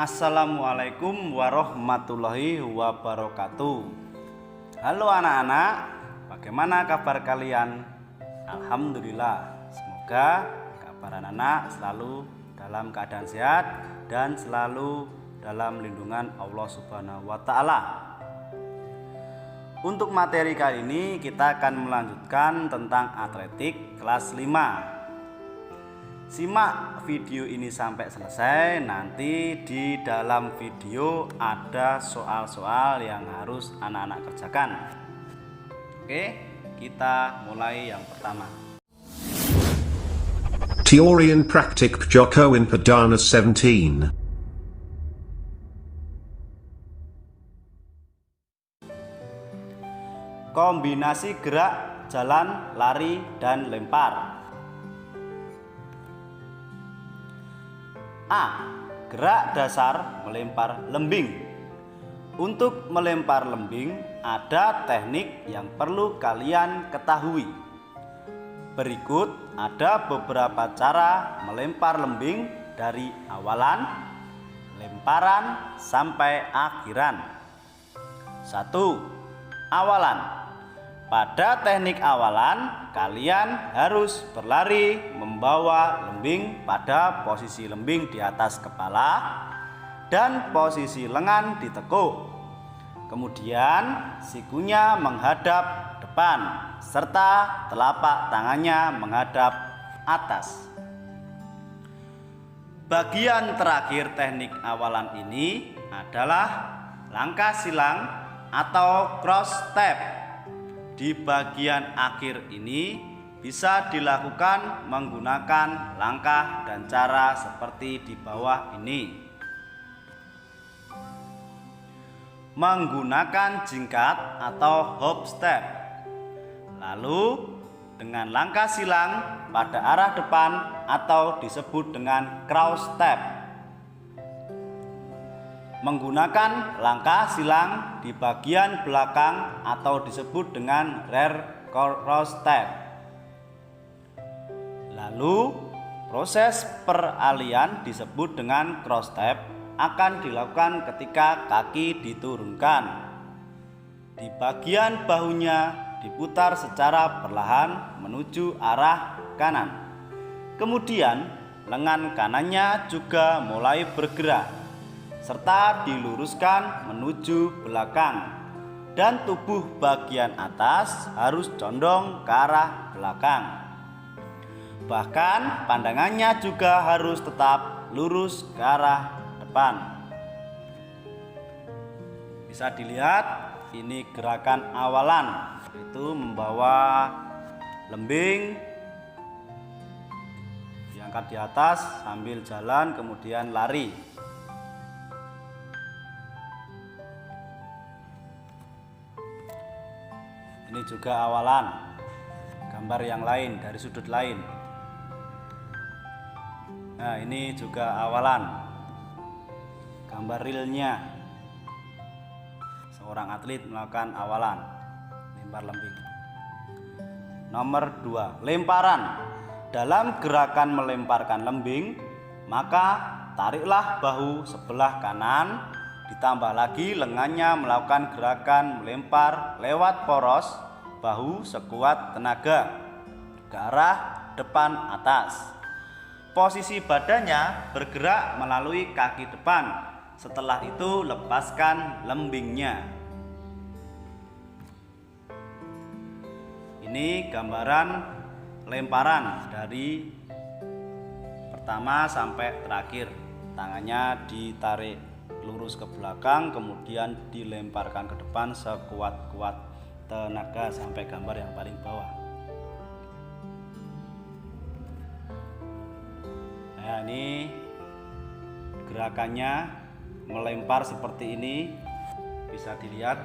Assalamualaikum warahmatullahi wabarakatuh. Halo anak-anak, bagaimana kabar kalian? Alhamdulillah, semoga kabar anak-anak selalu dalam keadaan sehat dan selalu dalam lindungan Allah Subhanahu wa Ta'ala. Untuk materi kali ini kita akan melanjutkan tentang atletik kelas 5. Simak video ini sampai selesai. Nanti di dalam video ada soal-soal yang harus anak-anak kerjakan. Oke, kita mulai yang pertama. Teori and praktik Joko in Perdana 17. Kombinasi gerak, jalan, lari, dan lempar. A. Gerak dasar melempar lembing. Untuk melempar lembing ada teknik yang perlu kalian ketahui. Berikut ada beberapa cara melempar lembing dari awalan, lemparan, sampai akhiran. 1. Awalan. Pada teknik awalan, kalian harus berlari membawa lembing pada posisi lembing di atas kepala dan posisi lengan ditekuk. Kemudian sikunya menghadap depan serta telapak tangannya menghadap atas. Bagian terakhir teknik awalan ini adalah langkah silang atau cross step. Di bagian akhir ini bisa dilakukan menggunakan langkah dan cara seperti di bawah ini. Menggunakan jingkat atau hop step. Lalu dengan langkah silang pada arah depan atau disebut dengan cross step. Menggunakan langkah silang di bagian belakang atau disebut dengan rear cross step. Lalu proses peralihan disebut dengan cross step akan dilakukan ketika kaki diturunkan. Di bagian bahunya diputar secara perlahan menuju arah kanan. Kemudian lengan kanannya juga mulai bergerak serta diluruskan menuju belakang, dan tubuh bagian atas harus condong ke arah belakang. Bahkan pandangannya juga harus tetap lurus ke arah depan. Bisa dilihat ini gerakan awalan, yaitu membawa lembing diangkat di atas sambil jalan kemudian lari. Ini juga awalan, gambar yang lain dari sudut lain. Nah, ini juga awalan, gambar realnya. Seorang atlet melakukan awalan, lempar lembing. Nomor 2, lemparan. Dalam gerakan melemparkan lembing, maka tariklah bahu sebelah kanan, ditambah lagi lengannya melakukan gerakan melempar lewat poros bahu sekuat tenaga ke arah depan atas. Posisi badannya bergerak melalui kaki depan. Setelah itu lepaskan lembingnya. Ini gambaran lemparan dari pertama sampai terakhir. Tangannya ditarik lurus ke belakang, kemudian dilemparkan ke depan sekuat-kuat tenaga sampai gambar yang paling bawah. Nah, ini gerakannya melempar seperti ini, bisa dilihat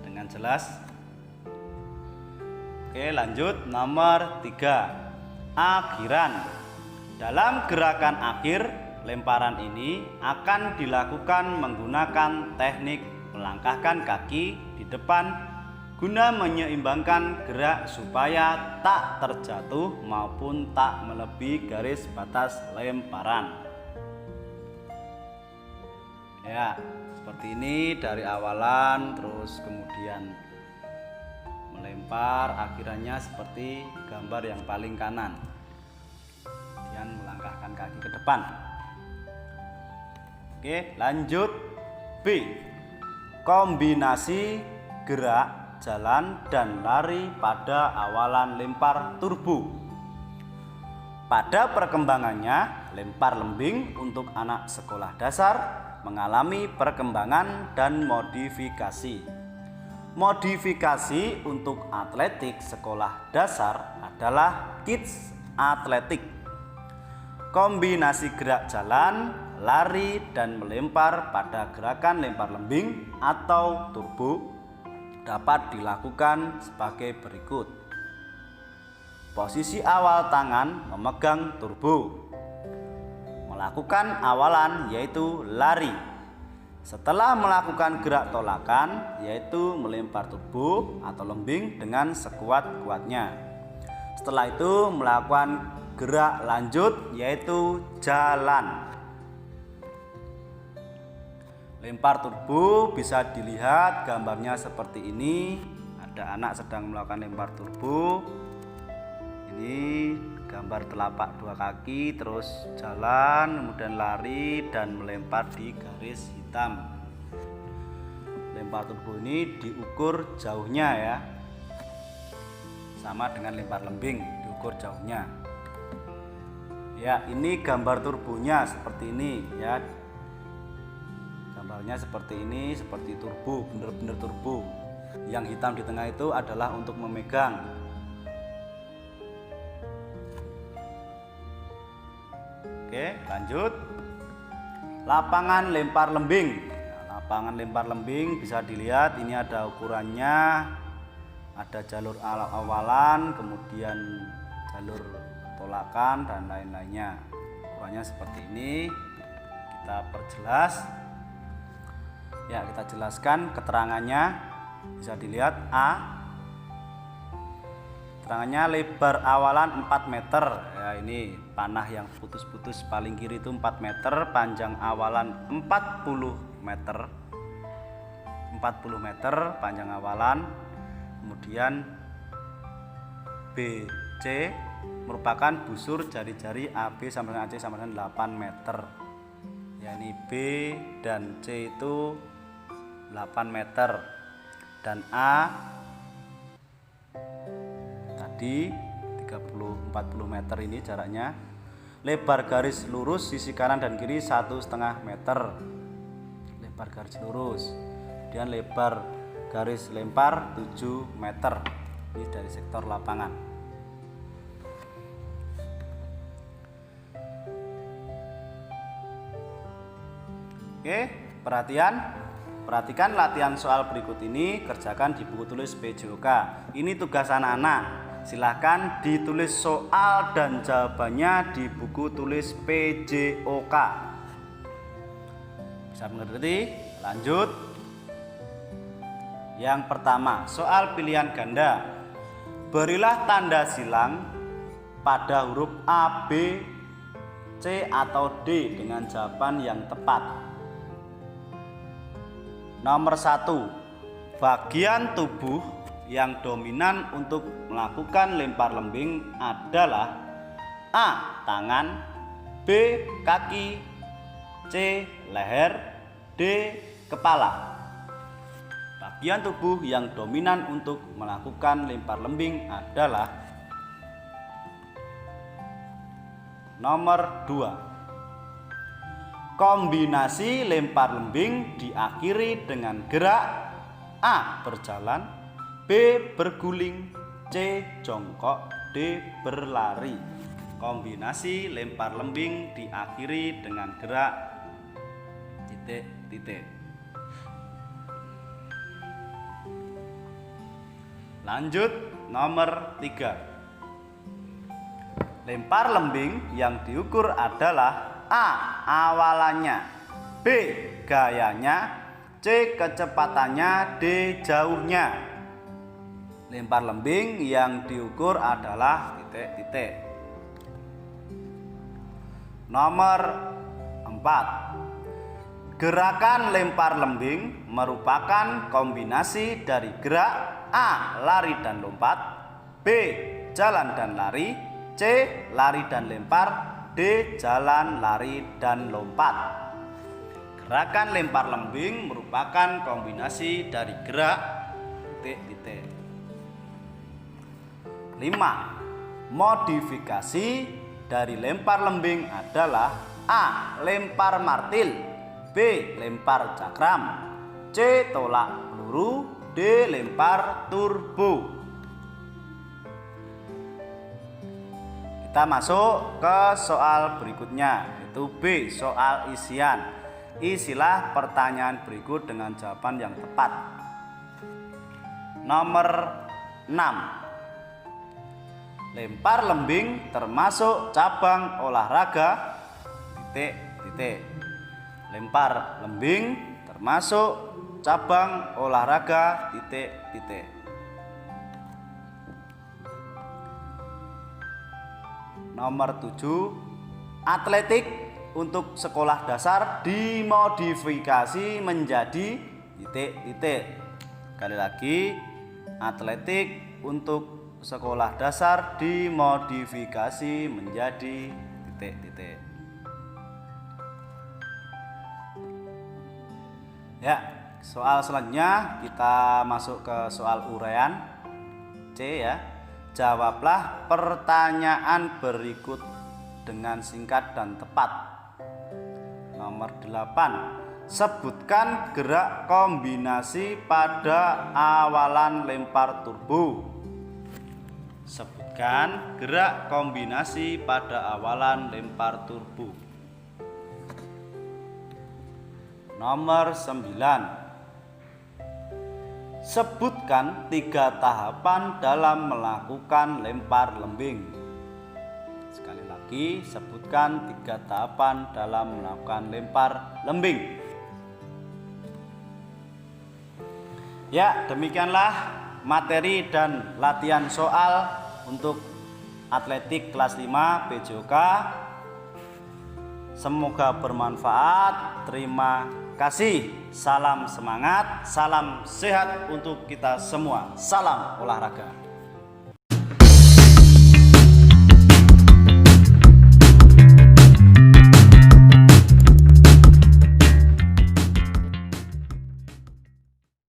dengan jelas. Oke, lanjut nomor 3, akhiran. Dalam gerakan akhir, lemparan ini akan dilakukan menggunakan teknik melangkahkan kaki di depan guna menyeimbangkan gerak supaya tak terjatuh maupun tak melebihi garis batas lemparan. Ya, seperti ini dari awalan terus kemudian melempar, akhirnya seperti gambar yang paling kanan. Kemudian melangkahkan kaki ke depan. Oke, lanjut. B. Kombinasi gerak, jalan, dan lari pada awalan lempar turbo. Pada perkembangannya, lempar lembing untuk anak sekolah dasar mengalami perkembangan dan modifikasi. Modifikasi untuk atletik sekolah dasar adalah kids atletik. Kombinasi gerak jalan, lari, dan melempar pada gerakan lempar lembing atau turbo dapat dilakukan sebagai berikut. Posisi awal tangan memegang turbo. Melakukan awalan yaitu lari. Setelah melakukan gerak tolakan yaitu melempar turbo atau lembing dengan sekuat-kuatnya. Setelah itu melakukan gerak lanjut yaitu jalan. Lempar turbo bisa dilihat gambarnya seperti ini. Ada anak sedang melakukan lempar turbo. Ini gambar telapak dua kaki, terus jalan, kemudian lari dan melempar di garis hitam. Lempar turbo ini diukur jauhnya ya, sama dengan lempar lembing, diukur jauhnya. Ya, ini gambar turbonya seperti ini ya. Gambarnya seperti ini, seperti turbo, bener-bener turbo. Yang hitam di tengah itu adalah untuk memegang. Oke, lanjut. Lapangan lempar lembing. Nah, lapangan lempar lembing bisa dilihat ini ada ukurannya. Ada jalur awalan, kemudian jalur tolakan dan lain-lainnya. Ukurannya seperti ini. Kita perjelas. Ya, kita jelaskan keterangannya. Bisa dilihat A. Keterangannya lebar awalan 4 meter. Ya, ini panah yang putus-putus paling kiri itu 4 meter, panjang awalan 40 meter. 40 meter panjang awalan. Kemudian BC merupakan busur jari-jari AB sama dengan AC sama dengan 8 meter. Ya, ini B dan C itu 8 meter dan A tadi 30-40 meter ini jaraknya. Lebar garis lurus sisi kanan dan kiri 1,5 meter. Lebar garis lurus. Kemudian lebar garis lempar 7 meter. Ini dari sektor lapangan. Oke, perhatikan latihan soal berikut ini, kerjakan di buku tulis PJOK. Ini tugas anak-anak. Silahkan ditulis soal dan jawabannya di buku tulis PJOK. Bisa mengerti? Lanjut. Yang pertama, soal pilihan ganda. Berilah tanda silang pada huruf A, B, C atau D dengan jawaban yang tepat. Nomor 1, bagian tubuh yang dominan untuk melakukan lempar lembing adalah A. Tangan, B. Kaki, C. Leher, D. Kepala. Bagian tubuh yang dominan untuk melakukan lempar lembing adalah nomor 2. Kombinasi lempar lembing diakhiri dengan gerak A. Berjalan, B. Berguling, C. Jongkok, D. Berlari. Kombinasi lempar lembing diakhiri dengan gerak titik-titik. Lanjut, nomor 3. Lempar lembing yang diukur adalah A. Awalannya, B. Gayanya, C. Kecepatannya, D. Jauhnya. Lempar lembing yang diukur adalah titik-titik. Nomor 4. Gerakan lempar lembing merupakan kombinasi dari gerak A. Lari dan lompat, B. Jalan dan lari, C. Lari dan lempar, D. Jalan, lari, dan lompat. Gerakan lempar lembing merupakan kombinasi dari gerak titik-titik. 5. Modifikasi dari lempar lembing adalah A. Lempar martil, B. Lempar cakram, C. Tolak peluru, D. Lempar turbo. Kita masuk ke soal berikutnya, yaitu B. Soal isian. Isilah pertanyaan berikut dengan jawaban yang tepat. Nomor 6. Lempar lembing termasuk cabang olahraga titik-titik. Lempar lembing termasuk cabang olahraga titik-titik. Nomor 7. Atletik untuk sekolah dasar dimodifikasi menjadi titik-titik. Sekali lagi, atletik untuk sekolah dasar dimodifikasi menjadi titik-titik. Ya, soal selanjutnya kita masuk ke soal uraian C ya. Jawablah pertanyaan berikut dengan singkat dan tepat. Nomor 8. Sebutkan gerak kombinasi pada awalan lempar turbo. Sebutkan gerak kombinasi pada awalan lempar turbo. Nomor 9. Sebutkan 3 tahapan dalam melakukan lempar lembing. Sekali lagi, sebutkan 3 tahapan dalam melakukan lempar lembing. Ya, demikianlah materi dan latihan soal untuk atletik kelas 5 PJOK. Semoga bermanfaat. Terima kasih. Salam semangat, salam sehat untuk kita semua. Salam olahraga.